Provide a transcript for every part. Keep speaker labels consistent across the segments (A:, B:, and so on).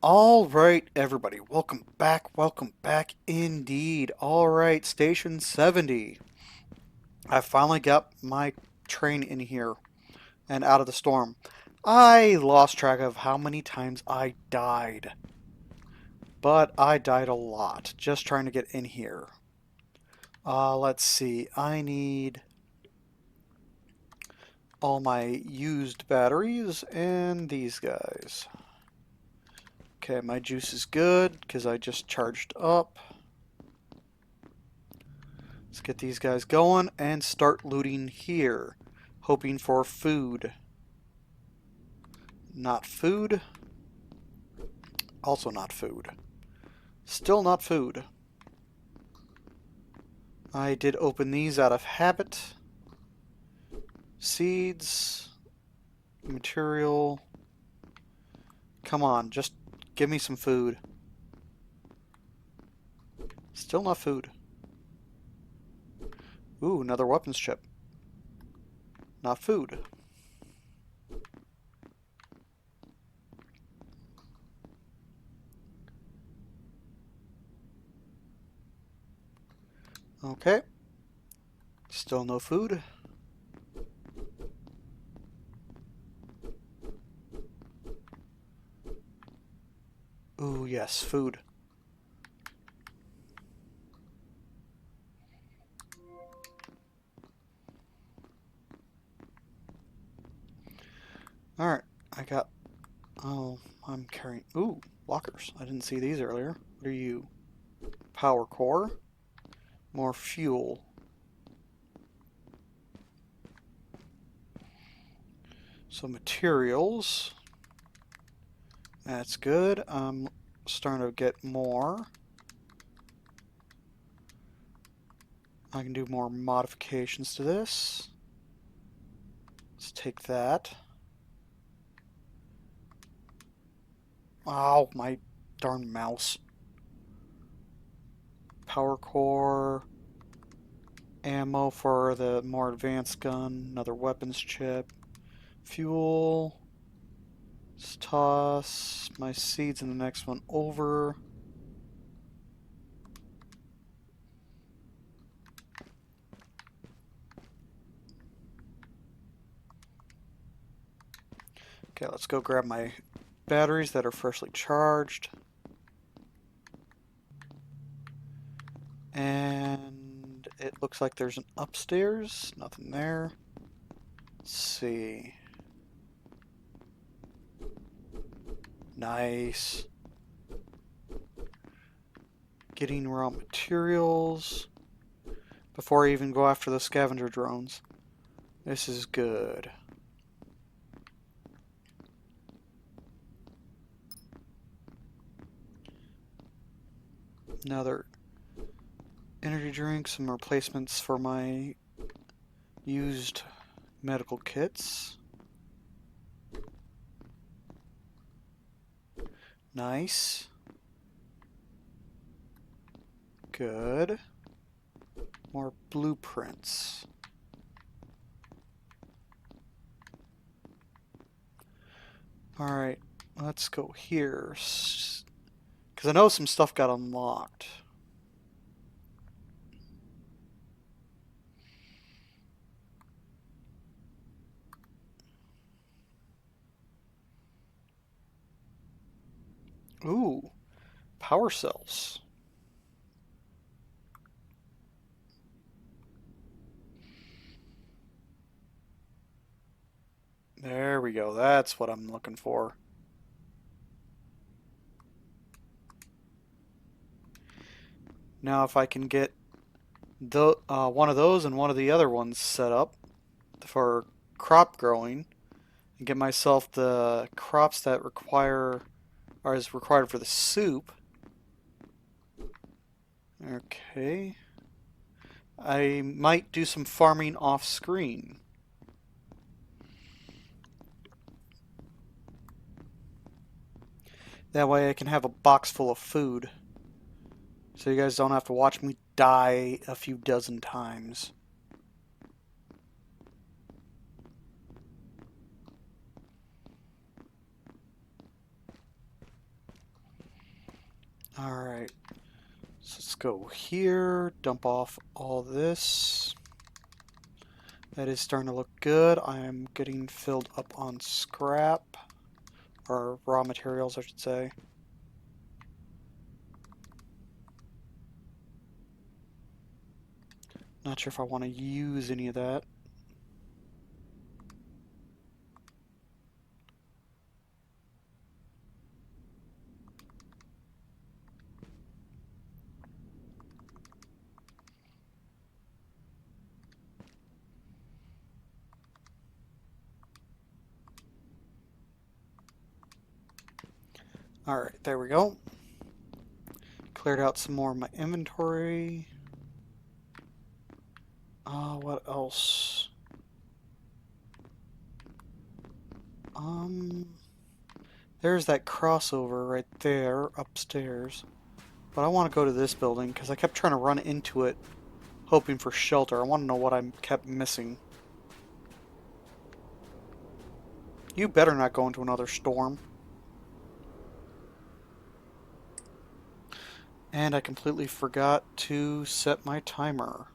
A: All right, everybody, welcome back indeed. All right, Station 70. I finally got my train in here and out of the storm. I lost track of how many times I died, but I died a lot just trying to get in here. Let's see, I need all my used batteries and these guys. Okay, my juice is good because I just charged up. Let's get these guys going and start looting here. Hoping for food. Not food. Also not food. Still not food. I did open these out of habit. Seeds. Material. Come on, just give me some food. Still not food. Ooh, another weapons chip. Not food. Okay. Still no food. Ooh, yes, food. Alright, I got... Oh, I'm carrying... Ooh, lockers. I didn't see these earlier. What are you? Power core. More fuel. So materials. That's good. I'm starting to get more. I can do more modifications to this. Let's take that. Ow, my darn mouse. Power core. Ammo for the more advanced gun. Another weapons chip. Fuel. Let's toss my seeds in the next one over. Okay, let's go grab my batteries that are freshly charged. And it looks like there's an upstairs. Nothing there. Let's see. Nice. Getting raw materials before I even go after the scavenger drones. This is good. Another energy drink, some replacements for my used medical kits. Nice. Good. More blueprints. Alright, let's go here. Because I know some stuff got unlocked. Ooh, power cells. There we go. That's what I'm looking for. Now if I can get one of those and one of the other ones set up for crop growing and get myself the crops that require or is required for the soup. Okay. I might do some farming off screen. That way I can have a box full of food. So you guys don't have to watch me die a few dozen times. Alright, so let's go here, dump off all this. That is starting to look good. I am getting filled up on scrap, or raw materials, I should say. Not sure if I want to use any of that. Alright, there we go. Cleared out some more of my inventory. What else? There's that crossover right there upstairs. But I want to go to this building because I kept trying to run into it hoping for shelter. I want to know what I kept missing. You better not go into another storm. And I completely forgot to set my timer.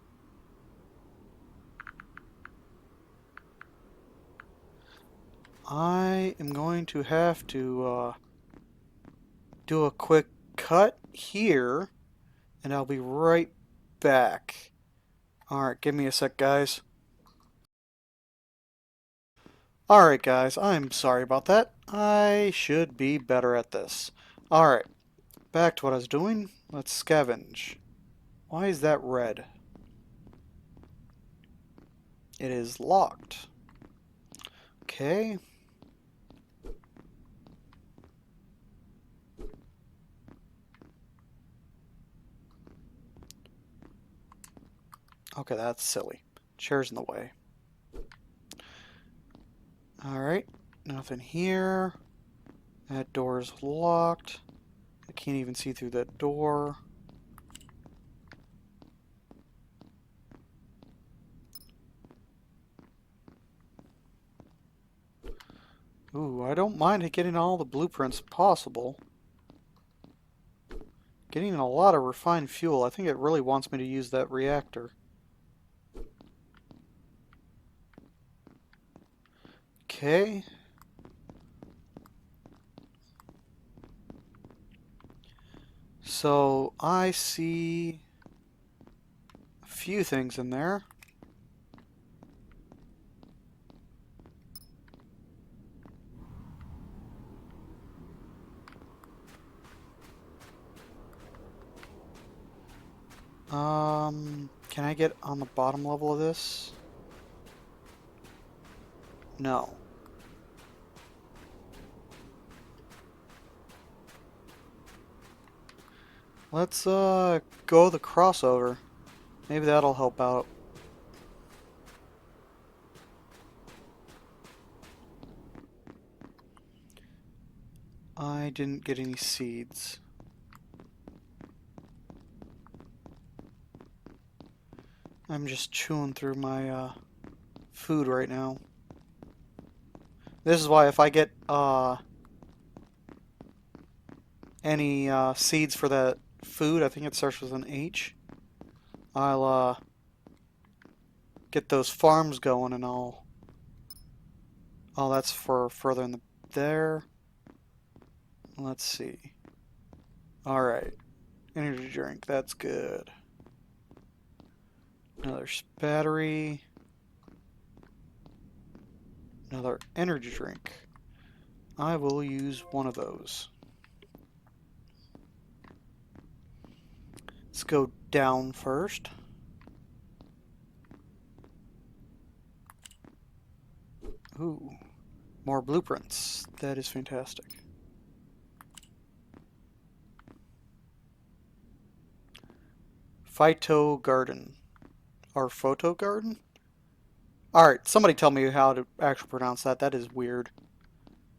A: I am going to have to do a quick cut here, and I'll be right back. Alright, give me a sec, guys. Alright, guys, I'm sorry about that. I should be better at this. Alright, back to what I was doing. Let's scavenge. Why is that red? It is locked. Okay. Okay, that's silly. Chair's in the way. Alright, nothing here. That door's locked. I can't even see through that door. Ooh, I don't mind getting all the blueprints possible. Getting a lot of refined fuel. I think it really wants me to use that reactor. Okay. So, I see a few things in there. Can I get on the bottom level of this? No. Let's, go the crossover. Maybe that'll help out. I didn't get any seeds. I'm just chewing through my, food right now. This is why if I get, any, seeds for that food, I think it starts with an H, I'll, get those farms going and I'll... Oh, that's for further in the... there. Let's see. Alright. Energy drink, that's good. Another battery. Another energy drink. I will use one of those. Let's go down first. Ooh, more blueprints. That is fantastic. Phyto garden. Or photo garden? Alright, somebody tell me how to actually pronounce that. That is weird.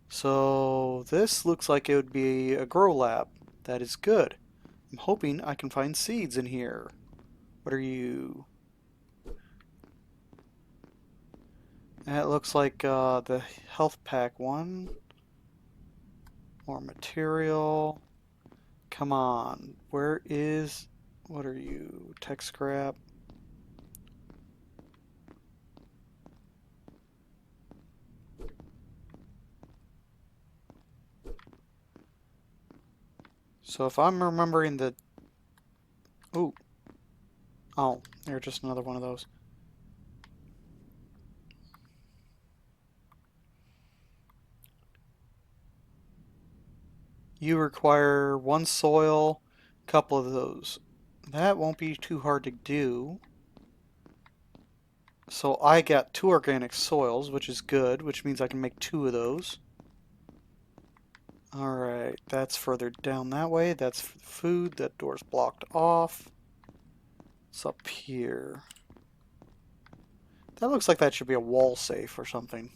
A: So, this looks like it would be a grow lab. That is good. I'm hoping I can find seeds in here. What are you? That looks like the health pack one. More material. Come on. Where is... What are you? Tech scrap? So if I'm remembering the... Ooh. Oh, they're just another one of those. You require one soil, couple of those. That won't be too hard to do. So I got 2 organic soils, which is good, which means I can make 2 of those. Alright, that's further down that way. That's for the food. That door's blocked off. It's up here. That looks like that should be a wall safe or something.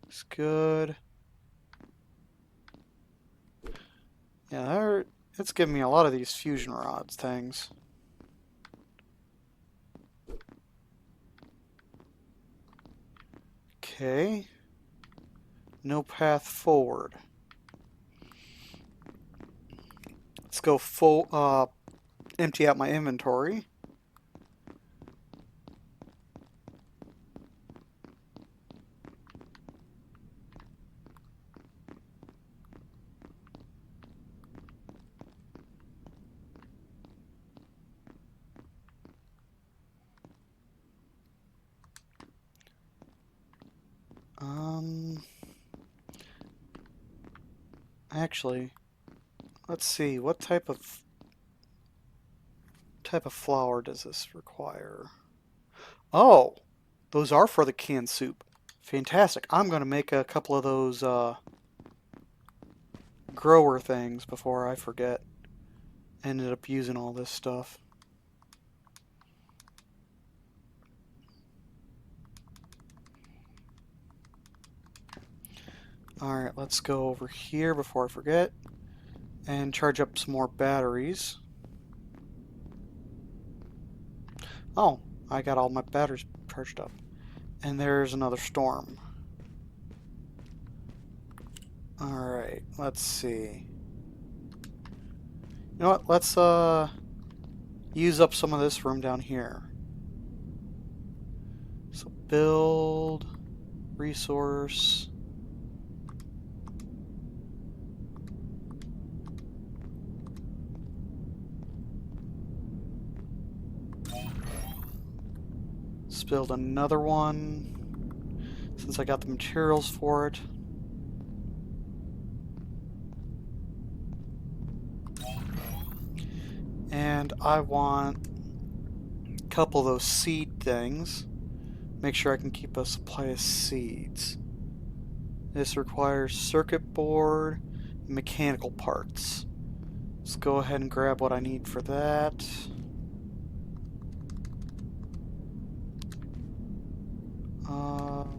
A: It's good. Yeah, it's giving me a lot of these fusion rods things. Okay. No path forward. Let's go full, empty out my inventory. Actually, let's see, what type of flour does this require? Oh, those are for the canned soup. Fantastic. I'm going to make a couple of those grower things before I forget. Ended up using all this stuff. Alright, let's go over here before I forget and charge up some more batteries. Oh, I got all my batteries charged up. And there's another storm. Alright, let's see. You know what, let's use up some of this room down here. So build, resource. Let's build another one, since I got the materials for it. And I want a couple of those seed things. Make sure I can keep a supply of seeds. This requires circuit board, mechanical parts. Let's go ahead and grab what I need for that.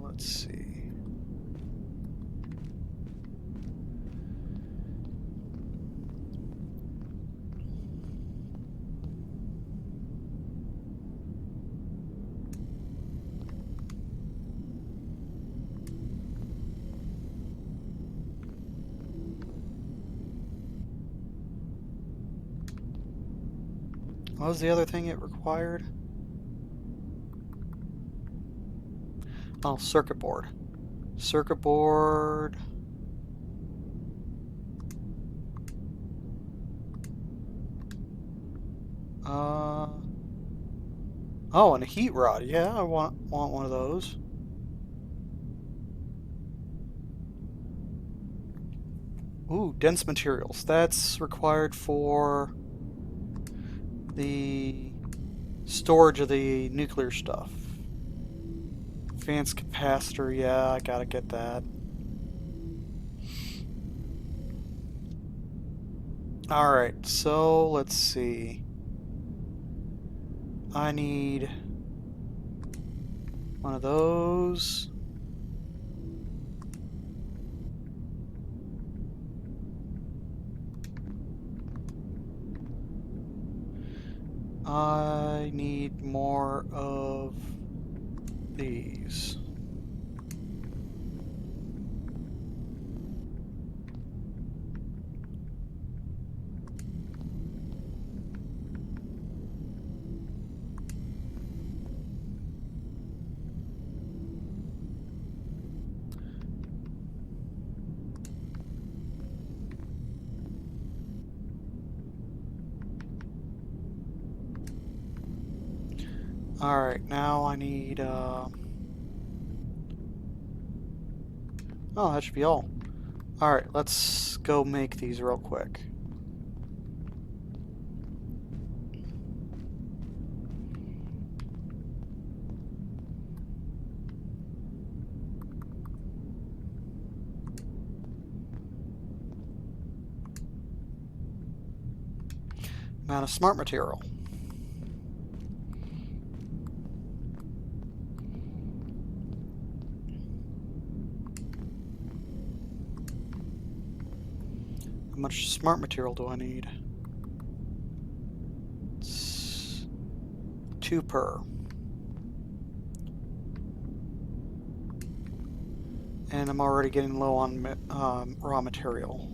A: Let's see. What was the other thing it required? Oh, circuit board. Circuit board. Oh, and a heat rod. Yeah, I want one of those. Ooh, dense materials. That's required for the storage of the nuclear stuff. Advanced capacitor. Yeah, I gotta get that. Alright, so let's see. I need one of those. I need more of these. Alright, now I need, oh, that should be all. Alright, let's go make these real quick. Amount of smart material. How much smart material do I need? It's 2 per. And I'm already getting low on raw material.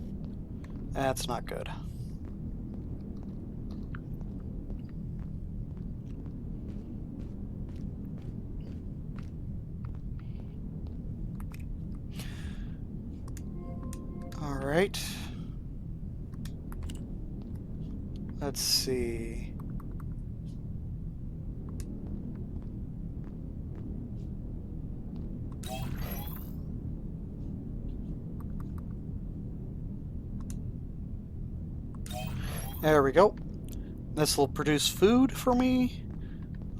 A: That's not good. Alright. Let's see. There we go. This will produce food for me.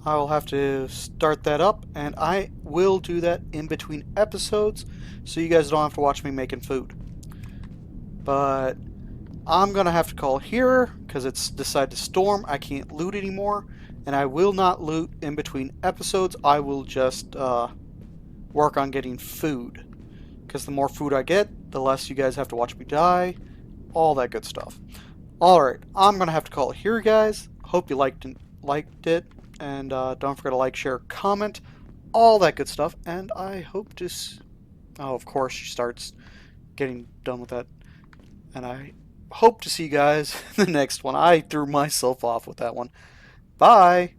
A: I will have to start that up, and I will do that in between episodes so you guys don't have to watch me making food. But I'm going to have to call here because it's decided to storm. I can't loot anymore, and I will not loot in between episodes. I will just work on getting food because the more food I get, the less you guys have to watch me die. All that good stuff. Alright, I'm going to have to call it here, guys. Hope you liked it. And don't forget to like, share, comment, all that good stuff. And I hope to... Oh, of course, she starts getting done with that. And I hope to see you guys in the next one. I threw myself off with that one. Bye!